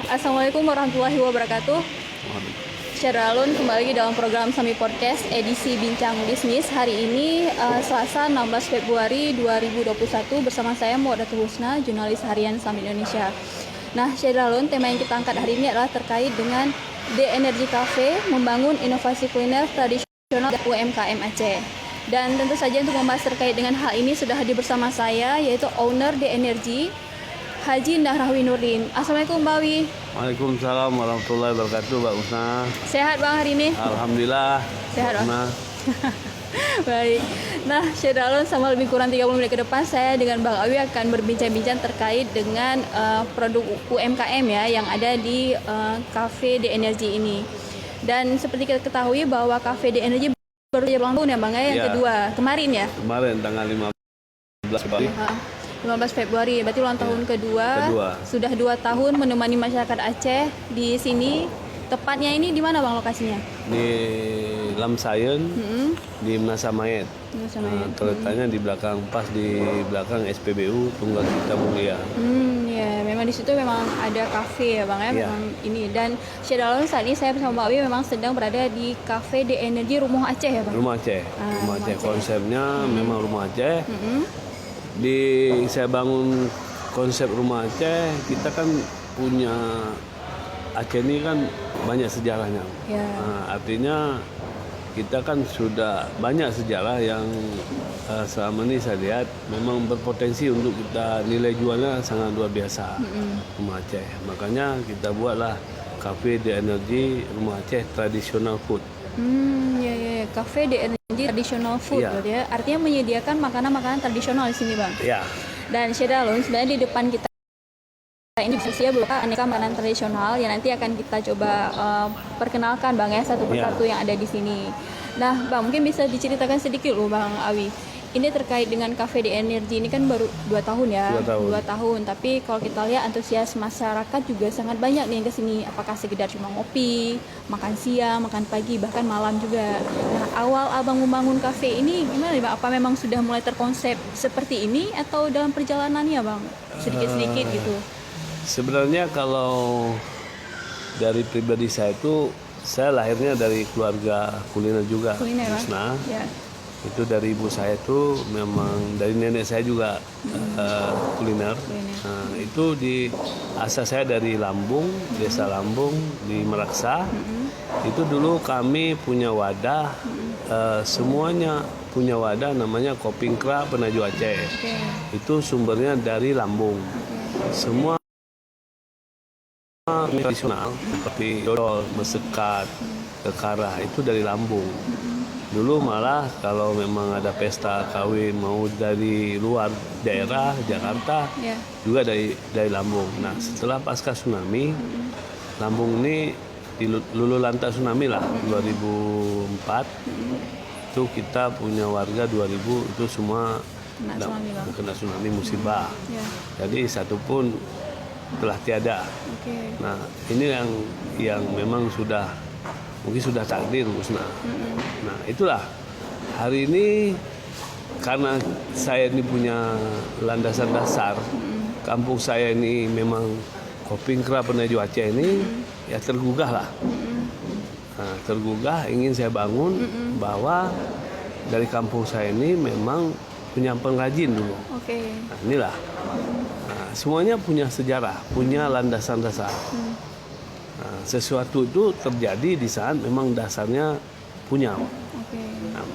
Assalamualaikum warahmatullahi wabarakatuh. Syaralun kembali lagi dalam program Sami Podcast edisi Bincang Bisnis. Hari ini Selasa 16 Februari 2021 bersama saya Muadatul Husna, jurnalis harian Sami Indonesia. Nah, Syaralun, tema yang kita angkat hari ini adalah terkait dengan The Energy Cafe, membangun inovasi kuliner tradisional UMKM Aceh. Dan tentu saja untuk membahas terkait dengan hal ini sudah hadir bersama saya, yaitu owner The Energy, Haji Nahrawi Nurdin. Assalamualaikum Mbak Wi. Waalaikumsalam warahmatullahi wabarakatuh, Mbak Usna. Sehat Bang hari ini? Alhamdulillah. Sehat Bang. Usna. Baik. Nah, Syedalon, sama lebih kurang 30 menit ke depan saya dengan Bang Awi akan berbincang-bincang terkait dengan produk UMKM ya yang ada di Cafe The Energy ini. Dan seperti kita ketahui bahwa Cafe The Energy baru saja ulang tahun ya Bang ya, yang kedua kemarin ya? Kemarin tanggal 15 Februari. 15 Februari, berarti ulang tahun kedua. Sudah 2 tahun menemani masyarakat Aceh di sini. Tepatnya ini di mana Bang lokasinya? Di Lamsayen, di Menasamayet. Terletaknya di belakang, pas di belakang SPBU Tunggal Cipta Mulia. Ya, memang di situ memang ada kafe ya Bang ya, memang ini. Dan Syedalon, saat ini saya bersama Mbak Wi memang sedang berada di Cafe The Energy Rumah Aceh ya Bang? Rumah Aceh. Rumah Aceh. Konsepnya memang Rumah Aceh. Saya bangun konsep Rumah Aceh, kita kan punya Aceh ini kan banyak sejarahnya. Artinya kita kan sudah banyak sejarah yang selama ini saya lihat memang berpotensi untuk kita nilai jualnya sangat luar biasa. Rumah Aceh. Makanya kita buatlah Cafe The Energy Rumah Aceh Traditional Food. Cafe The Energy Traditional Food ya. Artinya menyediakan makanan-makanan tradisional di sini Bang. Iya. Dan Syedalon, sebenarnya di depan kita ini bisa berupa aneka makanan tradisional yang nanti akan kita coba perkenalkan Bang ya satu persatu yang ada di sini. Nah Bang, mungkin bisa diceritakan sedikit loh Bang Awi. Ini terkait dengan Cafe The Energy ini kan baru 2 tahun ya. 2 tahun. Tapi kalau kita lihat antusias masyarakat juga sangat banyak nih yang kesini. Apakah sekedar cuma ngopi, makan siang, makan pagi, bahkan malam juga. Nah, awal Abang membangun cafe ini gimana nih Bang? Apa memang sudah mulai terkonsep seperti ini atau dalam perjalanannya Bang? Sedikit-sedikit gitu. Sebenarnya kalau dari pribadi saya itu, saya lahirnya dari keluarga kuliner juga. Kuliner, itu dari ibu saya itu memang dari nenek saya juga kuliner. Itu di asal saya dari Lambung, desa Lambung di Meraksa. Itu dulu kami punya wadah, semuanya punya wadah namanya Kopingkra Penaju Aceh. Itu sumbernya dari Lambung. Semua tradisional seperti dodol, mesekat, kekarah itu dari Lambung. Dulu malah kalau memang ada pesta kawin mau dari luar daerah Jakarta juga dari Lambung. Nah setelah pasca tsunami, Lambung ini di lulu lantak tsunami lah 2004 itu kita punya warga 2000 itu semua kena tsunami musibah. Jadi satu pun telah tiada. Nah ini yang memang mungkin sudah takdir Usna. Nah itulah hari ini karena saya ini punya landasan dasar, kampung saya ini memang Kopingkra Penaju Aceh ini ya tergugah lah. Nah, tergugah ingin saya bangun bahwa dari kampung saya ini memang punya pengrajin dulu. Nah, inilah. Nah, semuanya punya sejarah, punya landasan dasar. Nah, sesuatu itu terjadi di saat memang dasarnya punya. Nah,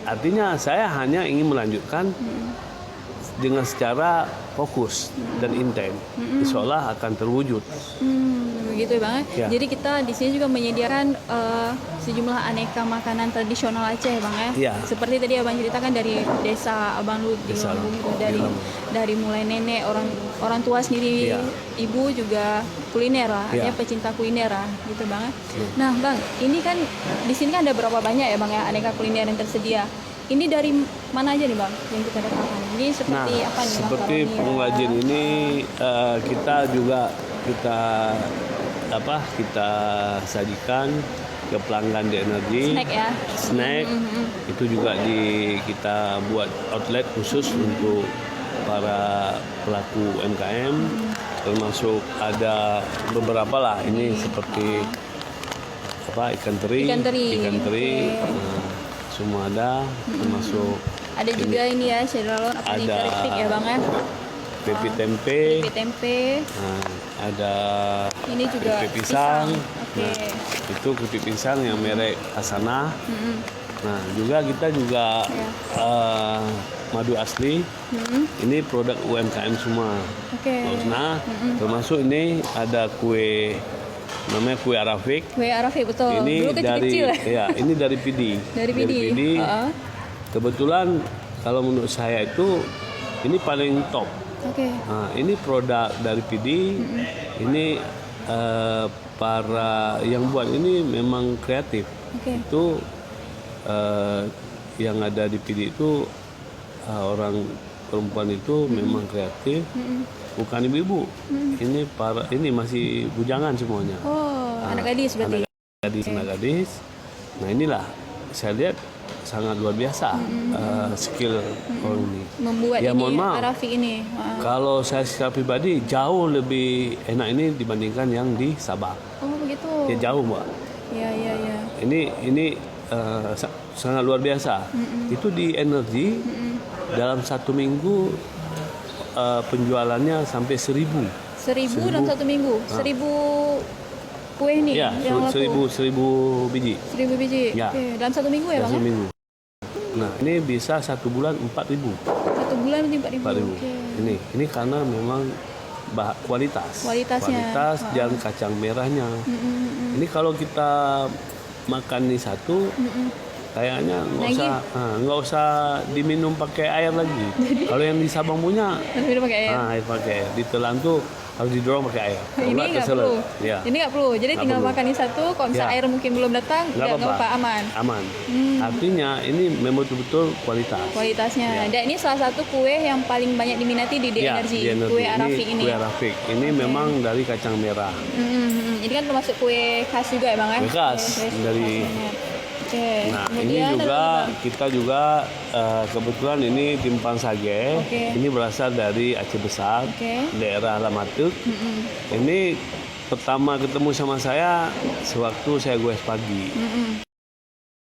artinya saya hanya ingin melanjutkan dengan secara fokus dan intent. Insyaallah akan terwujud. Begitu Bang. Jadi kita di sini juga menyediakan sejumlah aneka makanan tradisional Aceh Bang ya. Seperti tadi Abang ceritakan dari desa Abang Lut di Lambung itu dari mulai nenek orang tua sendiri, ibu juga kuliner lah, artinya pecinta kuliner lah gitu Bang. Nah Bang, ini kan di sini kan ada berapa banyak ya Bang ya aneka kuliner yang tersedia. Ini dari mana aja nih Bang yang kita dapatkan? Ini seperti apa nih Bang? Seperti pengrajin ini kita juga kita sajikan ke pelanggan The Energy. Snack. Itu juga kita buat outlet khusus untuk para pelaku UMKM, termasuk ada beberapa lah ini seperti ikan teri, Oke. nah, semua ada, termasuk Ada juga ini ya, Cedrolon apa nih, Ada. keripik ya Bang ya? keripik tempe, Keripik tempe. nah, ada Ini juga keripik pisang. Oke. Nah, itu keripik pisang yang merek Asana. Mm-mm. Nah, kita juga Ya. madu asli. Ini produk UMKM semua. Oke. Nah, termasuk ini ada kue namanya kue Arafik. Kue Arafi betul. Ini Dulu dari kecil-kecil ya. ini dari Pidi. Dari Pidi. Heeh. Kebetulan kalau menurut saya itu ini paling top. Oke. Nah, ini produk dari Pidi. Ini para yang buat ini memang kreatif. Oke. Itu yang ada di Pidi itu orang perempuan itu memang kreatif, bukan ibu-ibu. Ini masih bujangan semuanya. Oh, anak gadis berarti. Anak gadis. Nah, inilah saya lihat sangat luar biasa skill orang ini. Membuat Ya, ini mohon maaf. Arafi ini. Kalau saya secara pribadi jauh lebih enak ini dibandingkan yang di Sabah. Oh, begitu. Ya jauh, Mbak. Ya. Ini sangat luar biasa. Itu di Energi dalam 1 minggu penjualannya sampai 1.000. 1.000 dalam 1 minggu. 1.000 kue nih Ya, yang laku. 1.000 biji 1.000 biji. Ya. Oke, dalam 1 minggu ya, dalam Bang? 1 minggu. Nah, ini bisa 1 bulan 4.000. 1 bulan berarti 4.000. 4.000. Oke. Ini karena memang kualitas. Kualitasnya. Kualitas dan kacang merahnya. Ini kalau kita makan nih satu, kayaknya nggak usah diminum pakai air lagi. Kalau yang di Sabang punya, Harus minum pakai air. air pakai air. Ditelan tuh harus didorong pakai air. Kalau Ini nggak nggak keselak. perlu. Ya. Ini nggak perlu. Jadi Nggak tinggal perlu. makan ini satu. Kalau misalnya Ya. air mungkin belum datang, nggak apa-apa, aman. Aman. Artinya ini memang betul-betul kualitas. Kualitasnya. Ya. Dan ini salah satu kue yang paling banyak diminati di Ya, Energy. di Energi. Kue Arafi ini. Kue Arafik. Ini memang dari kacang merah. Ini kan termasuk kue khas juga ya Bang ya? Kue khas dari. khasnya. Oke. Nah, Kemudian ini juga kita juga kebetulan ini timpang sage. Oke. Ini berasal dari Aceh Besar, Oke. daerah Lamatuk. Ini pertama ketemu sama saya sewaktu saya goes pagi.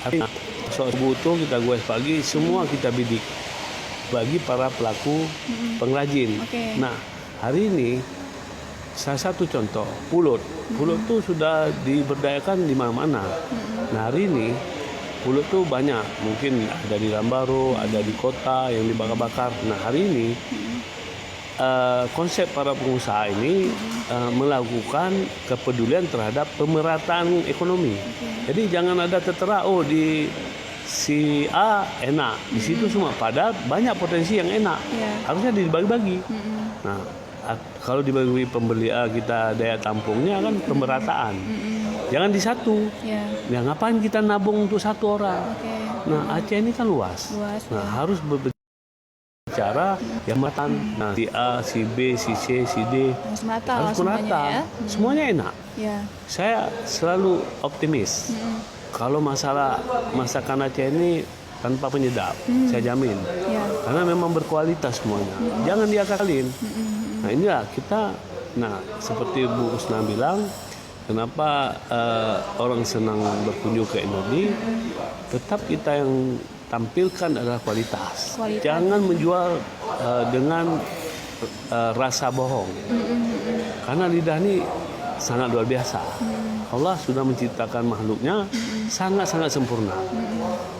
Artinya, subuh itu kita goes pagi, semua kita bidik bagi para pelaku pengrajin. Oke. Nah, hari ini salah satu contoh pulut tuh sudah diberdayakan di mana-mana. Nah, hari ini pulut tuh banyak, mungkin ada di Lambaro, ada di kota yang dibakar-bakar. Nah, hari ini konsep para pengusaha ini melakukan kepedulian terhadap pemerataan ekonomi. Jadi jangan ada tertera di si A enak di situ semua, padahal banyak potensi yang enak. Ya. Harusnya dibagi-bagi. Nah, kalau dibagi pembeli kita daya tampungnya kan pemerataan. Jangan di satu. Ya. Ya, ngapain kita nabung untuk satu orang? Oke. Nah, Aceh ini kan luas. Luas, Nah, harus berbicara yang matang. Nah, si A, si B, si C, si D Harus merata harus semuanya merata. ya. Semuanya enak. Ya. Saya selalu optimis. Kalau masalah masakan Aceh ini tanpa penyedap, saya jamin. Ya. Karena memang berkualitas semuanya. Jangan diakalin. Nah, inilah kita. Nah, seperti Bu Usna bilang, kenapa orang senang berkunjung ke Energi? Tetap kita yang tampilkan adalah kualitas. Jangan menjual dengan rasa bohong. Karena lidah ini sangat luar biasa. Allah sudah menciptakan makhluknya sangat-sangat sempurna.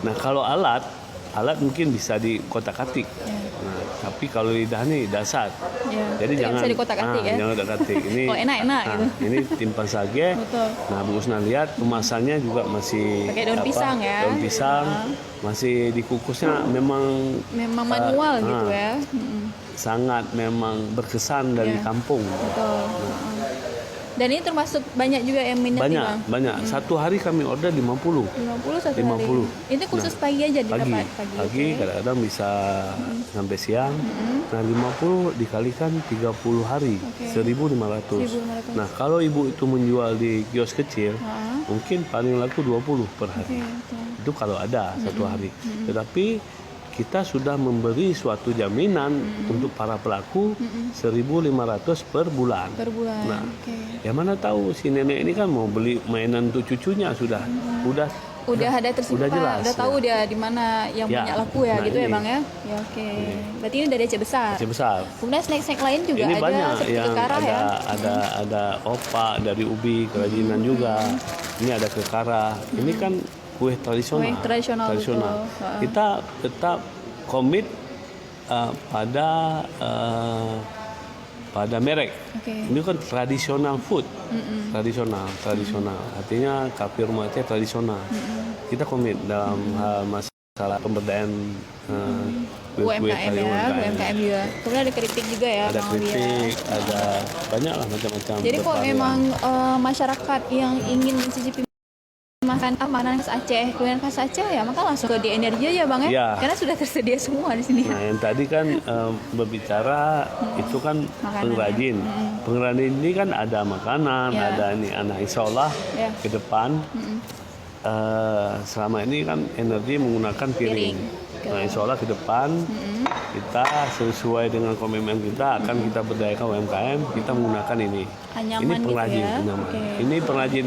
Nah, kalau alat mungkin bisa dikotak-katik. Nah, tapi kalau lidah ini dasar. Ya. Jadi Itu jangan bisa dikotak-katik ya. Jangan kotak-katik. Ini Kalau enak-enak gitu. Ini timpang sage. Betul. Nah, Bu Usna lihat kemasannya juga masih Pakai daun pisang ya. Daun pisang. Masih dikukusnya memang manual gitu ya. sangat memang berkesan dari Ya. kampung. Betul. Dan ini termasuk banyak juga yang minat nih, Bang. Banyak. Satu hari kami order 50. 50 satu 50. hari. Itu khusus pagi aja didapat pagi. Pagi Oke. kadang-kadang bisa sampai siang. Nah, 50 dikalikan 30 hari, 1.500. 1.500. Nah, kalau ibu itu menjual di kios kecil, mungkin paling laku 20 per hari. Oke, betul. Itu kalau ada satu hari. Tetapi kita sudah memberi suatu jaminan untuk para pelaku 1.500 per bulan. Per bulan. Nah, Oke. ya mana tahu si nenek ini kan mau beli mainan untuk cucunya sudah Udah ada tersimpan, jelas, udah tahu dia di mana yang Ya. punya laku ya, Nah, gitu ya ini. Bang ya. Ya oke. Berarti ini dari Aceh besar. Aceh besar. Kemudian snack-snack lain juga Ini ada banyak seperti yang kekara ya. ada opak dari ubi kerajinan juga. Ini ada kekara. Ini kan kue tradisional. Kue tradisional, betul. Kita tetap komit pada merek. Oke. Ini kan tradisional food, tradisional. Artinya kafe rumah Aceh tradisional. Kita komit dalam hal masalah pemberdayaan UMKM ya, UMKM juga. Kemudian ada keripik juga ya, Ada Bang Alwi ya. keripik, ada banyak lah macam-macam. Jadi kok bervarian. memang masyarakat yang ingin mencicipi makanan khas Aceh, kuliner khas Aceh ya, maka langsung ke Di Energi aja Bang ya. Ya. Karena sudah tersedia semua di sini. Nah, yang tadi kan berbicara itu kan Makanan, pengrajin. Pengrajin ini kan ada makanan, Ya. ada ini anak insya Allah Ya. ke depan. Selama ini kan energi menggunakan piring. Nah, insya Allah ke depan kita sesuai dengan komitmen kita akan kita berdayakan UMKM, kita menggunakan ini. Anyaman Ini gitu pengrajin, ya. anyaman. Oke. Ini pengrajin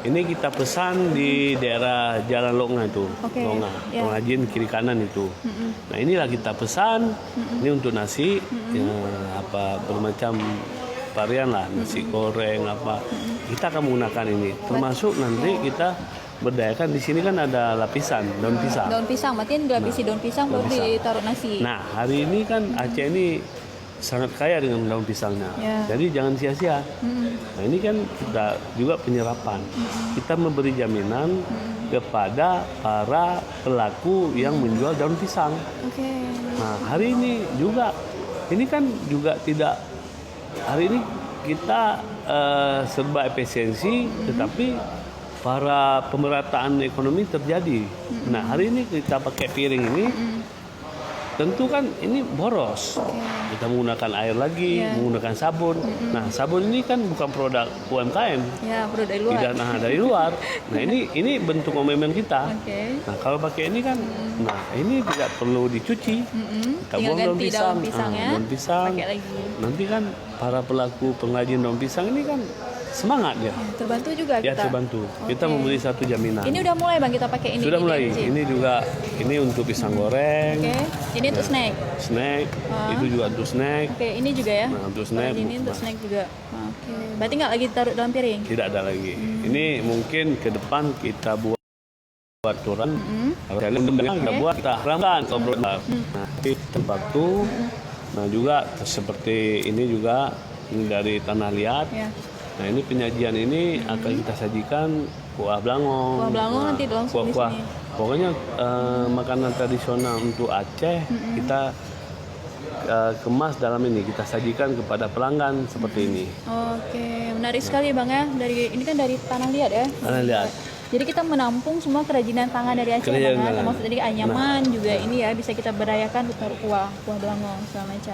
ini kita pesan di daerah Jalan Longa itu, Oke, Longa, ya. pengrajin kiri kanan itu. Nah, inilah kita pesan. Ini untuk nasi, ya, bermacam varian lah, nasi goreng apa. Kita akan menggunakan ini. Termasuk nanti kita berdayakan di sini kan ada lapisan daun pisang. Daun pisang, berarti dilapisi daun pisang baru pisang. ditaruh nasi. Nah, hari ini kan Aceh ini sangat kaya dengan daun pisangnya. Ya. Jadi jangan sia-sia. Nah, ini kan kita juga penyerapan. Kita memberi jaminan kepada para pelaku yang menjual daun pisang. Oke. Nah, hari ini juga ini kan juga tidak, hari ini kita serba efisiensi, tetapi para pemerataan ekonomi terjadi. Nah, hari ini kita pakai piring ini, tentu kan ini boros. Kita menggunakan air lagi, Ya. menggunakan sabun. Nah, sabun ini kan bukan produk UMKM, Ya, perlu dari luar. tidak dari luar. Nah, ini bentuk komitmen kita. Oke. Nah, kalau pakai ini kan, nah ini tidak perlu dicuci. Kita Tinggal buang daun ganti pisang, daun pisang ya. daun pisang. Pakai lagi. Nanti kan para pelaku pengrajin daun pisang ini kan semangat ya. Terbantu juga Ya kita. terbantu. Kita Oke. memberi satu jaminan. Ini udah mulai Bang kita pakai ini. Sudah di mulai. DMJ. Ini juga ini untuk pisang goreng, Oke. Ini untuk snack. snack. Itu juga untuk snack. Oke, ini juga ya. Nah, untuk snack. Ini untuk snack juga. Oke. Berarti nggak lagi taruh dalam piring. Tidak ada lagi. Ini mungkin ke depan kita buat aturan. Kalau kita buat kita ramkan obrol. Nah, di tempat itu. Nah, juga seperti ini juga ini dari tanah liat. Ya. Nah, ini penyajian ini akan kita sajikan kuah belangong. Kuah belangong nanti langsung di kuah-kuah. sini. Pokoknya makanan tradisional untuk Aceh kita kemas dalam ini, kita sajikan kepada pelanggan seperti ini. Oke, menarik sekali Bang ya. Ini kan dari tanah liat ya. Tanah liat. Jadi kita menampung semua kerajinan tangan dari Aceh Kerajinan Bang ya. tangan. Termasuk tadi anyaman juga ini ya bisa kita berdayakan untuk kuah belangong segala macam.